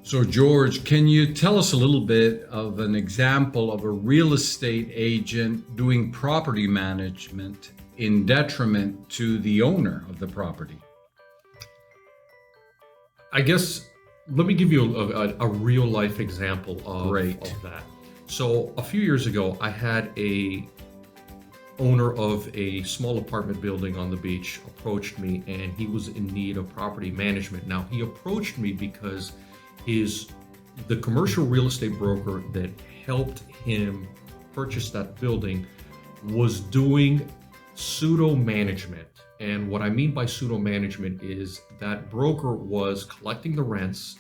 So, George, can you tell us a little bit of an example of a real estate agent doing property management in detriment to the owner of the property? I guess let me give you a real life example Great. of that. So a few years ago, I had a owner of a small apartment building on the beach approached me, and he was in need of property management. Now he approached me because his the commercial real estate broker that helped him purchase that building was doing pseudo management. And what I mean by pseudo management is that broker was collecting the rents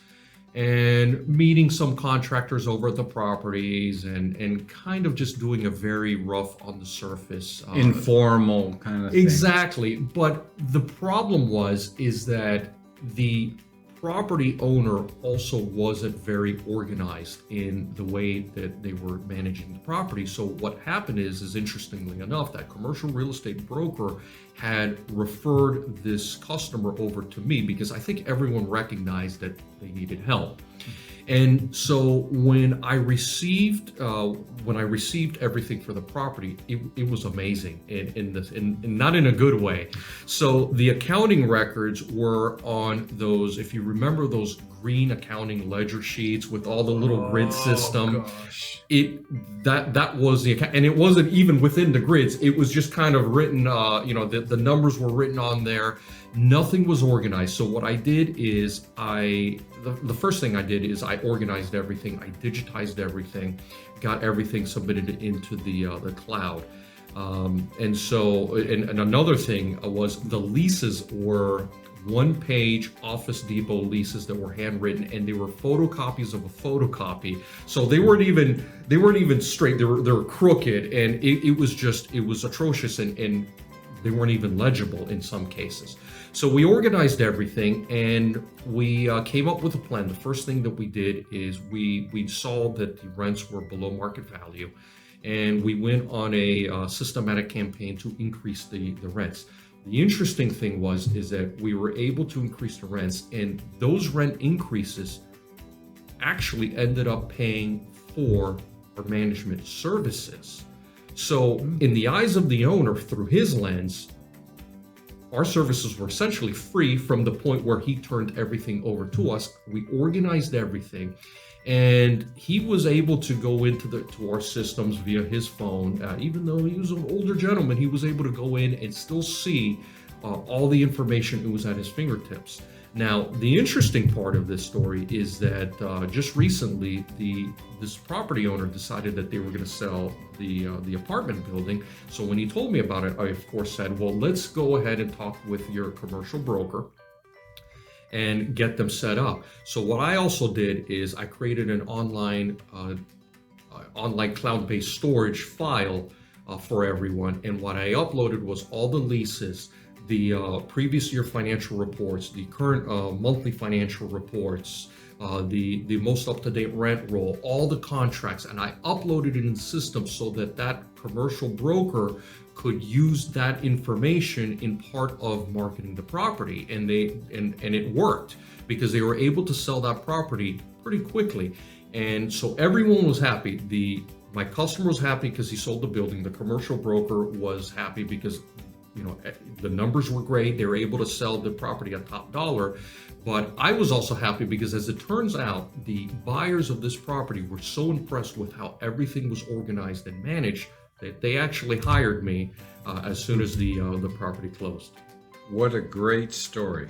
and meeting some contractors over at the properties and kind of just doing a very rough on the surface Informal kind of thing. exactly. But the problem is that the property owner also wasn't very organized in the way that they were managing the property. So what happened is interestingly enough, that commercial real estate broker had referred this customer over to me because I think everyone recognized that they needed help. And so when I received everything for the property, it was amazing in not in a good way. So the accounting records were on those, if you remember those green accounting ledger sheets with all the little grid system. Gosh. That was the account, and it wasn't even within the grids. It was just kind of written. The numbers were written on there. Nothing was organized. So what I did is the first thing I did is I organized everything. I digitized everything, got everything submitted into the cloud. And another thing was the leases were one-page Office Depot leases that were handwritten, and they were photocopies of a photocopy. So they weren't even straight. They were crooked, and it was atrocious, and they weren't even legible in some cases. So we organized everything, and we came up with a plan. The first thing that we did is we saw that the rents were below market value, and we went on a systematic campaign to increase the rents. The interesting thing is that we were able to increase the rents, and those rent increases actually ended up paying for our management services. So in the eyes of the owner, through his lens, our services were essentially free from the point where he turned everything over to us. We organized everything, and he was able to go into our systems via his phone. Even though he was an older gentleman, he was able to go in and still see all the information that was at his fingertips. Now, the interesting part of this story is that just recently, this property owner decided that they were going to sell the apartment building. So when he told me about it, I of course said, well, let's go ahead and talk with your commercial broker and get them set up. So what I also did is I created an online cloud-based storage file for everyone. And what I uploaded was all the leases, the previous year financial reports, the current monthly financial reports, the most up-to-date rent roll, all the contracts, and I uploaded it in the system so that commercial broker could use that information in part of marketing the property, and it worked because they were able to sell that property pretty quickly. And so everyone was happy. My customer was happy because he sold the building. The commercial broker was happy because the numbers were great. They were able to sell the property at top dollar. But I was also happy because, as it turns out, the buyers of this property were so impressed with how everything was organized and managed that they actually hired me as soon as the property closed. What a great story.